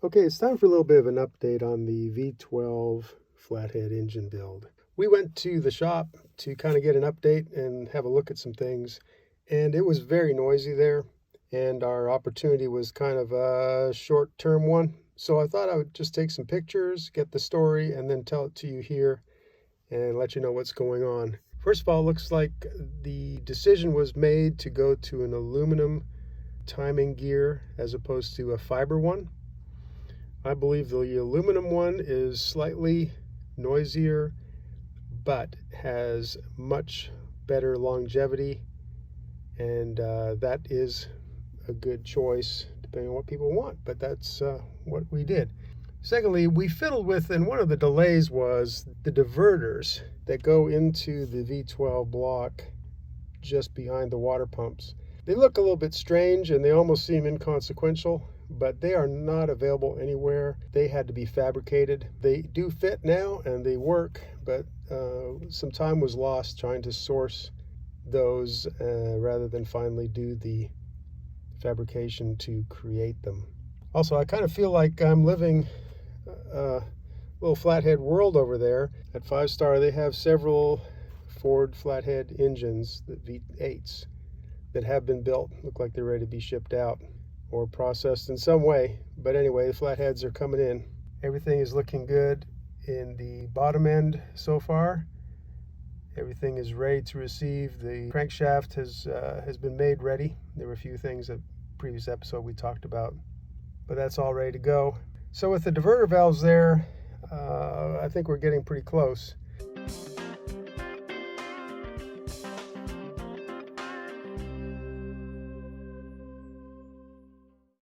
Okay, it's time for a little bit of an update on the V12 Flathead engine build. We went to the shop to kind of get an update and have a look at some things, and it was very noisy there, and our opportunity was kind of a short-term one. So I thought I would just take some pictures, get the story, and then tell it to you here and let you know what's going on. First of all, it looks like the decision was made to go to an aluminum timing gear as opposed to a fiber one. I believe the aluminum one is slightly noisier, but has much better longevity, and that is a good choice depending on what people want, but that's what we did. Secondly, we fiddled with, and one of the delays was the diverters that go into the V12 block just behind the water pumps. They look a little bit strange and they almost seem inconsequential, but they are not available anywhere. They had to be fabricated. They do fit now and they work, but some time was lost trying to source those rather than finally do the fabrication to create them. Also, I kind of feel like I'm living a little Flathead world over there. At 5 Star, they have several Ford Flathead engines, the V8s, that have been built. Look like they're ready to be shipped out or processed in some way. But anyway, the Flatheads are coming in. Everything is looking good in the bottom end so far. Everything is ready to receive. The crankshaft has been made ready. There were a few things that previous episode we talked about, but that's all ready to go. So with the diverter valves there, I think we're getting pretty close.